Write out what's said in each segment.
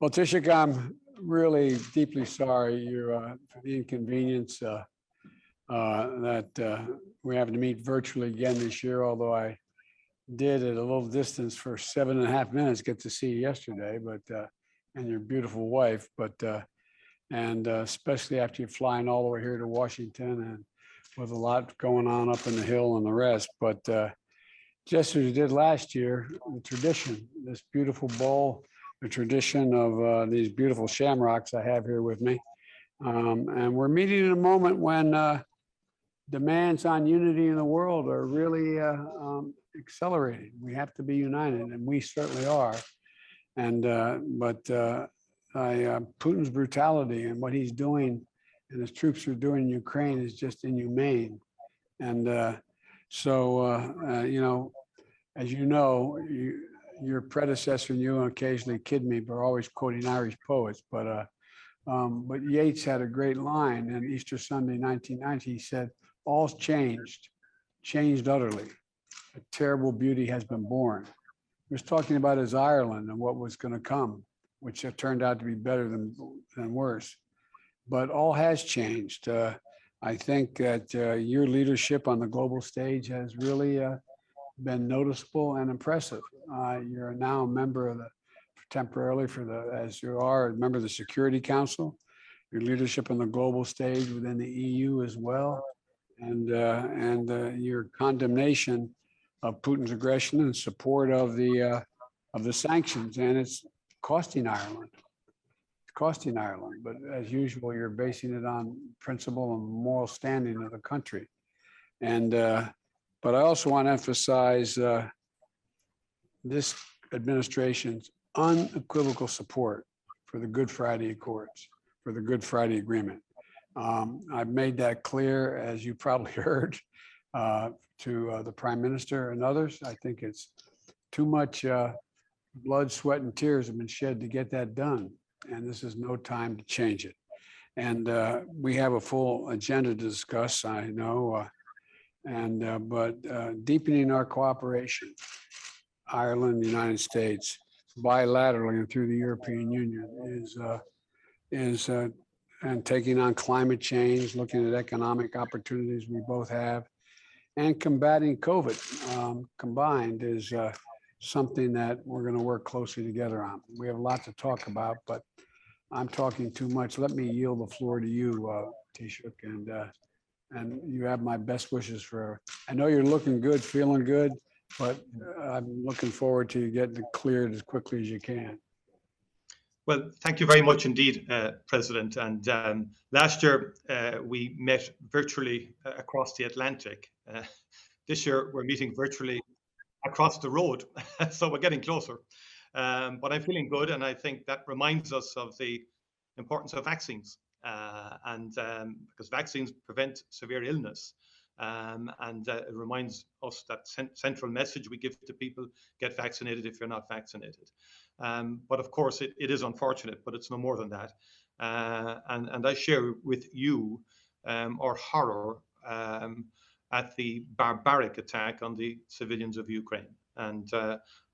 Well, Taoiseach, I'm really deeply sorry for the inconvenience that we're having to meet virtually again this year, although I did at a little distance for 7.5 minutes get to see you yesterday, and your beautiful wife, and especially after you're flying all the way here to Washington and with a lot going on up in the Hill and the rest. But just as you did last year, the tradition, this beautiful bowl, the tradition of these beautiful shamrocks I have here with me. And we're meeting in a moment when demands on unity in the world are really accelerating. We have to be united, and we certainly are. And Putin's brutality and what he's doing and his troops are doing in Ukraine is just inhumane. And as you know, your predecessor and you occasionally kid me, but are always quoting Irish poets. But Yeats had a great line in Easter Sunday, 1990. He said, "All's changed utterly. A terrible beauty has been born." He was talking about his Ireland and what was going to come, which turned out to be better than worse. But all has changed. I think that your leadership on the global stage has really been noticeable and impressive. You're now a member of as you are a member of the Security Council, your leadership on the global stage within the EU as well, and your condemnation of Putin's aggression and support of the sanctions, and it's costing Ireland. It's costing Ireland, but as usual, you're basing it on principle and moral standing of the country. And but I also want to emphasize this administration's unequivocal support for the Good Friday Accords, for the Good Friday Agreement. I've made that clear, as you probably heard, to the Prime Minister and others. I think it's too much blood, sweat, and tears have been shed to get that done, and this is no time to change it. And we have a full agenda to discuss, I know, but deepening our cooperation, Ireland, the United States, bilaterally and through the European Union and taking on climate change, looking at economic opportunities we both have, and combating COVID combined is something that we're going to work closely together on. We have a lot to talk about, but I'm talking too much. Let me yield the floor to you, Taoiseach, and you have my best wishes I know you're looking good, feeling good, but I'm looking forward to you getting it cleared as quickly as you can. Well, thank you very much indeed, President. And last year, we met virtually across the Atlantic. This year, we're meeting virtually across the road. So we're getting closer. But I'm feeling good. And I think that reminds us of the importance of vaccines. Because vaccines prevent severe illness. And it reminds us that central message we give to people: get vaccinated if you're not vaccinated. But of course, it is unfortunate, but it's no more than that. And I share with you our horror at the barbaric attack on the civilians of Ukraine. And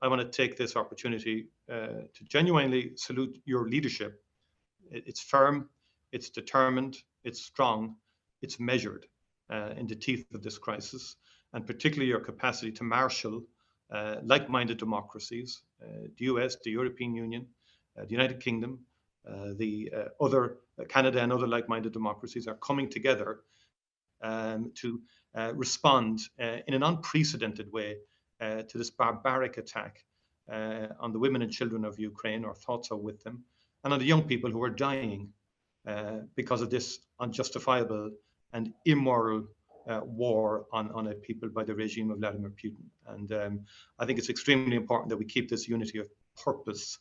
I want to take this opportunity to genuinely salute your leadership. It's firm, it's determined, it's strong, it's measured in the teeth of this crisis, and particularly your capacity to marshal like-minded democracies, the US, the European Union, the United Kingdom, the other Canada and other like-minded democracies are coming together to respond in an unprecedented way to this barbaric attack on the women and children of Ukraine. Our thoughts are with them, and on the young people who are dying because of this unjustifiable and immoral war on a people by the regime of Vladimir Putin. And I think it's extremely important that we keep this unity of purpose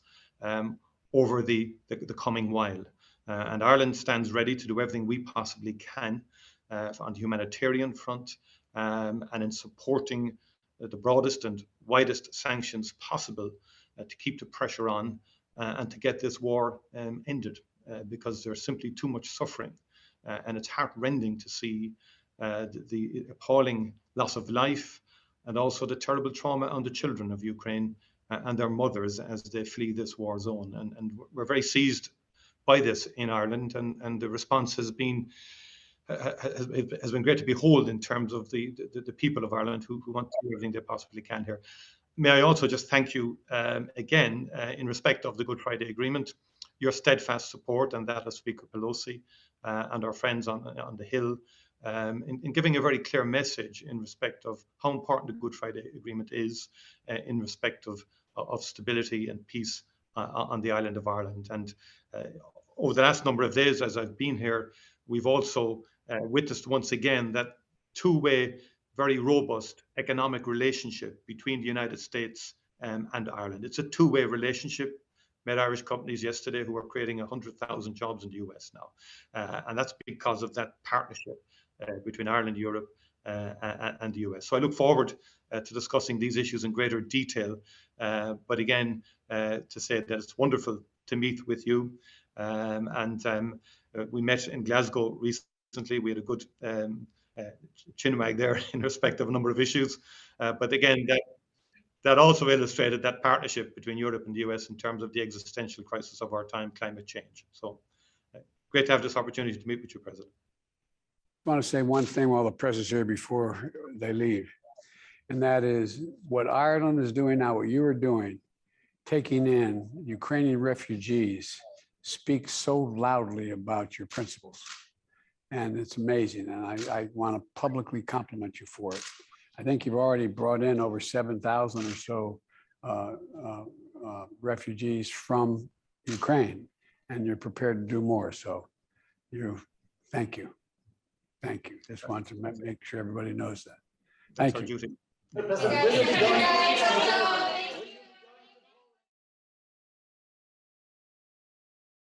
over the coming while. And Ireland stands ready to do everything we possibly can on the humanitarian front and in supporting the broadest and widest sanctions possible to keep the pressure on and to get this war ended, because there's simply too much suffering. And it's heartrending to see the appalling loss of life and also the terrible trauma on the children of Ukraine and their mothers as they flee this war zone. And we're very seized by this in Ireland, and the response has been great to behold in terms of the people of Ireland who want to do everything they possibly can here. May I also just thank you again in respect of the Good Friday Agreement, your steadfast support and that of Speaker Pelosi and our friends on the Hill in giving a very clear message in respect of how important the Good Friday Agreement is in respect of stability and peace on the island of Ireland. And over the last number of days, as I've been here, we've also witnessed once again that two-way, very robust economic relationship between the United States and Ireland. It's a two-way relationship. Met Irish companies yesterday who are creating 100,000 jobs in the US now. And that's because of that partnership between Ireland, Europe, and the US. So I look forward to discussing these issues in greater detail. But again, to say that it's wonderful to meet with you. We met in Glasgow recently. We had a good chinwag there in respect of a number of issues. But again, that also illustrated that partnership between Europe and the US in terms of the existential crisis of our time, climate change. So great to have this opportunity to meet with you, President. I want to say one thing while the president's here before they leave, and that is what Ireland is doing now, what you are doing, taking in Ukrainian refugees, speaks so loudly about your principles. And it's amazing. And I want to publicly compliment you for it. I think you've already brought in over 7,000 or so refugees from Ukraine, and you're prepared to do more. So thank you. Thank you. Just want to make sure everybody knows that. Thank you. That's our duty.